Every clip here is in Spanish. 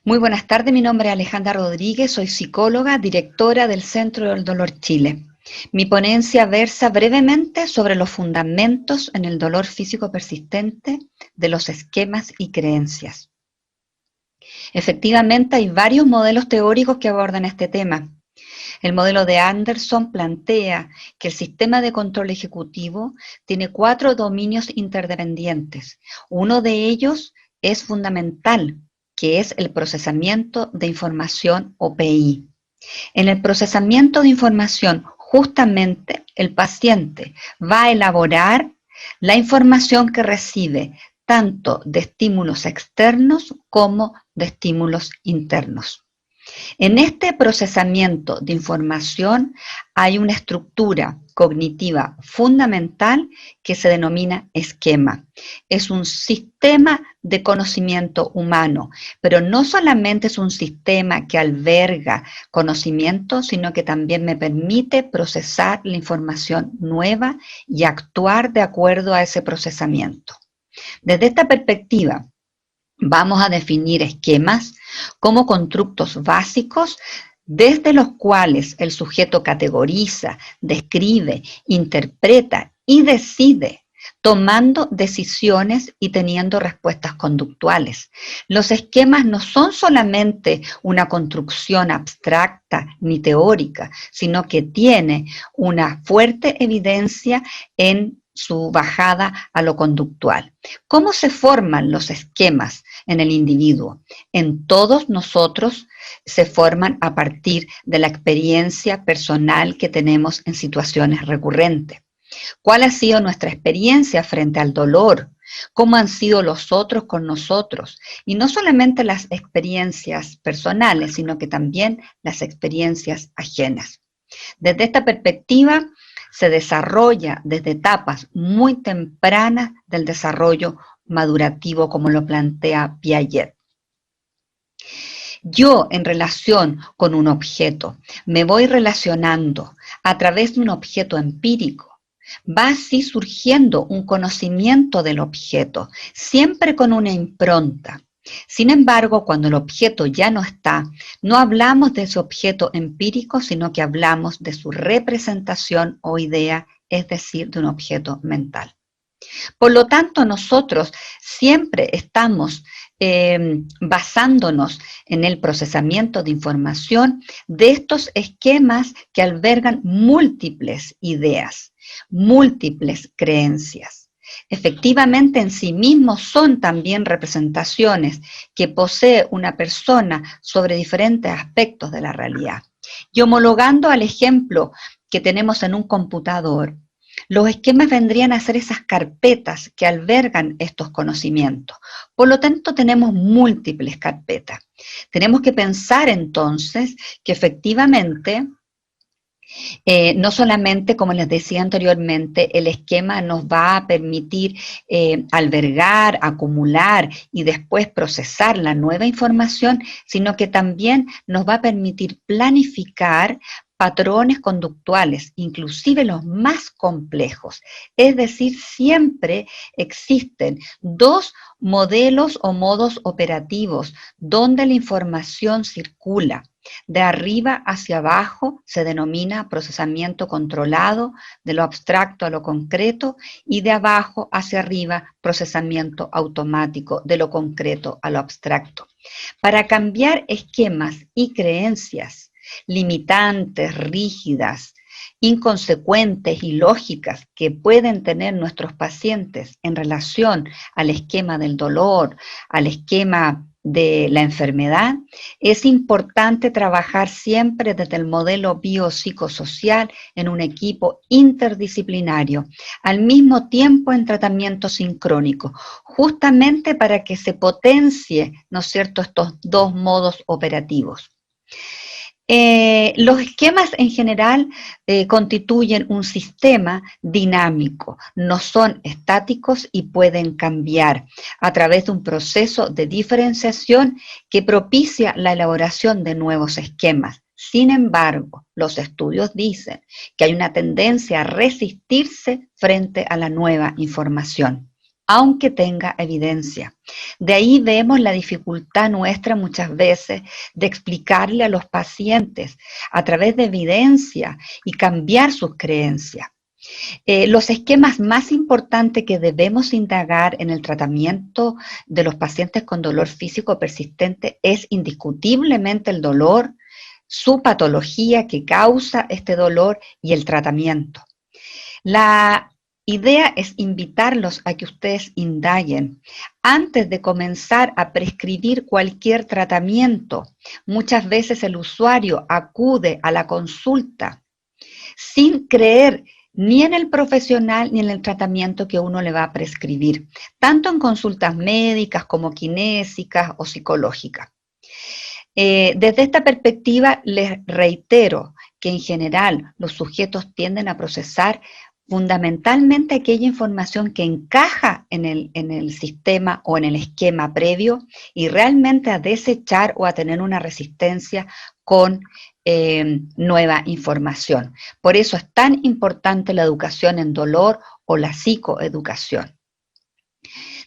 Muy buenas tardes, mi nombre es Alejandra Rodríguez, soy psicóloga, directora del Centro del Dolor Chile. Mi ponencia versa brevemente sobre los fundamentos en el dolor físico persistente de los esquemas y creencias. Efectivamente, hay varios modelos teóricos que abordan este tema. El modelo de Anderson plantea que el sistema de control ejecutivo tiene 4 dominios interdependientes. Uno de ellos es fundamental, que es el procesamiento de información o PI. En el procesamiento de información, justamente el paciente va a elaborar la información que recibe, tanto de estímulos externos como de estímulos internos. En este procesamiento de información hay una estructura cognitiva fundamental que se denomina esquema. Es un sistema de conocimiento humano, pero no solamente es un sistema que alberga conocimiento, sino que también me permite procesar la información nueva y actuar de acuerdo a ese procesamiento. Desde esta perspectiva, vamos a definir esquemas como constructos básicos desde los cuales el sujeto categoriza, describe, interpreta y decide, tomando decisiones y teniendo respuestas conductuales. Los esquemas no son solamente una construcción abstracta ni teórica, sino que tiene una fuerte evidencia en su bajada a lo conductual. ¿Cómo se forman los esquemas en el individuo? En todos nosotros se forman a partir de la experiencia personal que tenemos en situaciones recurrentes. ¿Cuál ha sido nuestra experiencia frente al dolor? ¿Cómo han sido los otros con nosotros? Y no solamente las experiencias personales, sino que también las experiencias ajenas. Desde esta perspectiva, se desarrolla desde etapas muy tempranas del desarrollo madurativo, como lo plantea Piaget. Yo, en relación con un objeto, me voy relacionando a través de un objeto empírico. Va así surgiendo un conocimiento del objeto, siempre con una impronta. Sin embargo, cuando el objeto ya no está, no hablamos de ese objeto empírico, sino que hablamos de su representación o idea, es decir, de un objeto mental. Por lo tanto, nosotros siempre estamos basándonos en el procesamiento de información de estos esquemas que albergan múltiples ideas, múltiples creencias. Efectivamente, en sí mismos son también representaciones que posee una persona sobre diferentes aspectos de la realidad. Y homologando al ejemplo que tenemos en un computador, los esquemas vendrían a ser esas carpetas que albergan estos conocimientos. Por lo tanto, tenemos múltiples carpetas. Tenemos que pensar entonces que efectivamente no solamente, como les decía anteriormente, el esquema nos va a permitir albergar, acumular y después procesar la nueva información, sino que también nos va a permitir planificar patrones conductuales, inclusive los más complejos. Es decir, siempre existen dos modelos o modos operativos donde la información circula. De arriba hacia abajo se denomina procesamiento controlado, de lo abstracto a lo concreto, y de abajo hacia arriba procesamiento automático, de lo concreto a lo abstracto. Para cambiar esquemas y creencias limitantes, rígidas, inconsecuentes y lógicas que pueden tener nuestros pacientes en relación al esquema del dolor, al esquema de la enfermedad, es importante trabajar siempre desde el modelo biopsicosocial en un equipo interdisciplinario, al mismo tiempo en tratamiento sincrónico, justamente para que se potencie, ¿no es cierto?, estos dos modos operativos. Los esquemas en general constituyen un sistema dinámico, no son estáticos y pueden cambiar a través de un proceso de diferenciación que propicia la elaboración de nuevos esquemas. Sin embargo, los estudios dicen que hay una tendencia a resistirse frente a la nueva información. aunque tenga evidencia. De ahí vemos la dificultad nuestra muchas veces de explicarle a los pacientes a través de evidencia y cambiar sus creencias. Los esquemas más importantes que debemos indagar en el tratamiento de los pacientes con dolor físico persistente es indiscutiblemente el dolor, su patología que causa este dolor y el tratamiento. La idea es invitarlos a que ustedes indaguen antes de comenzar a prescribir cualquier tratamiento. Muchas veces el usuario acude a la consulta sin creer ni en el profesional ni en el tratamiento que uno le va a prescribir, tanto en consultas médicas como kinésicas o psicológicas. Desde esta perspectiva les reitero que en general los sujetos tienden a procesar fundamentalmente aquella información que encaja en el sistema o en el esquema previo y realmente a desechar o a tener una resistencia con nueva información. Por eso es tan importante la educación en dolor o la psicoeducación.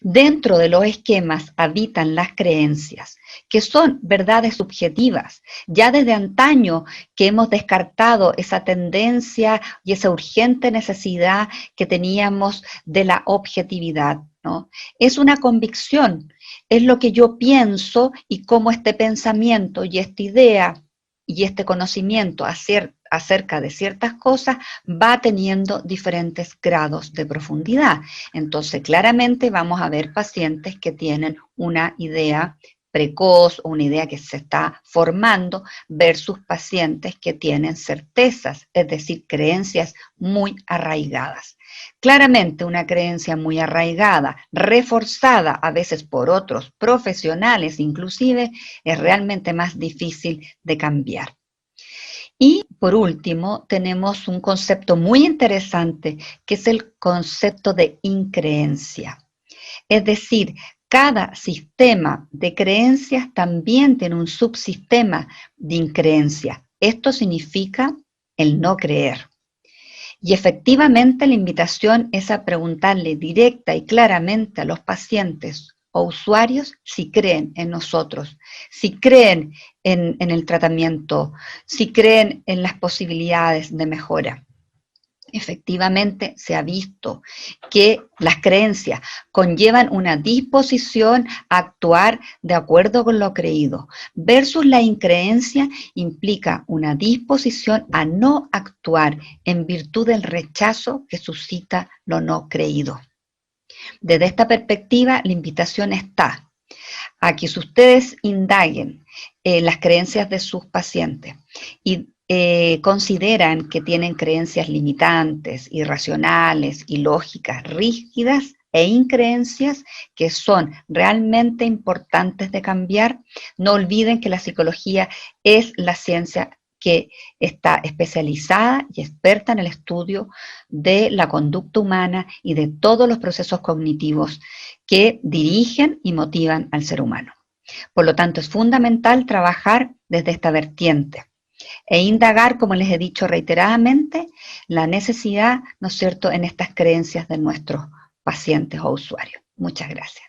Dentro de los esquemas habitan las creencias, que son verdades subjetivas. Ya desde antaño que hemos descartado esa tendencia y esa urgente necesidad que teníamos de la objetividad, ¿no? Es una convicción, es lo que yo pienso y cómo este pensamiento y esta idea y este conocimiento acerca de ciertas cosas va teniendo diferentes grados de profundidad. Entonces, claramente vamos a ver pacientes que tienen una idea precoz o una idea que se está formando versus pacientes que tienen certezas, es decir, creencias muy arraigadas. Claramente una creencia muy arraigada, reforzada a veces por otros profesionales inclusive, es realmente más difícil de cambiar. Y por último, tenemos un concepto muy interesante que es el concepto de increencia. Es decir, cada sistema de creencias también tiene un subsistema de increencia. Esto significa el no creer. Y efectivamente la invitación es a preguntarle directa y claramente a los pacientes o usuarios si creen en nosotros, si creen en el tratamiento, si creen en las posibilidades de mejora. Efectivamente, se ha visto que las creencias conllevan una disposición a actuar de acuerdo con lo creído, versus la increencia implica una disposición a no actuar en virtud del rechazo que suscita lo no creído. Desde esta perspectiva, la invitación está a que si ustedes indaguen las creencias de sus pacientes y consideran que tienen creencias limitantes, irracionales, ilógicas, rígidas e increencias que son realmente importantes de cambiar, no olviden que la psicología es la ciencia que está especializada y experta en el estudio de la conducta humana y de todos los procesos cognitivos que dirigen y motivan al ser humano. Por lo tanto, es fundamental trabajar desde esta vertiente e indagar, como les he dicho reiteradamente, la necesidad, ¿no es cierto?, en estas creencias de nuestros pacientes o usuarios. Muchas gracias.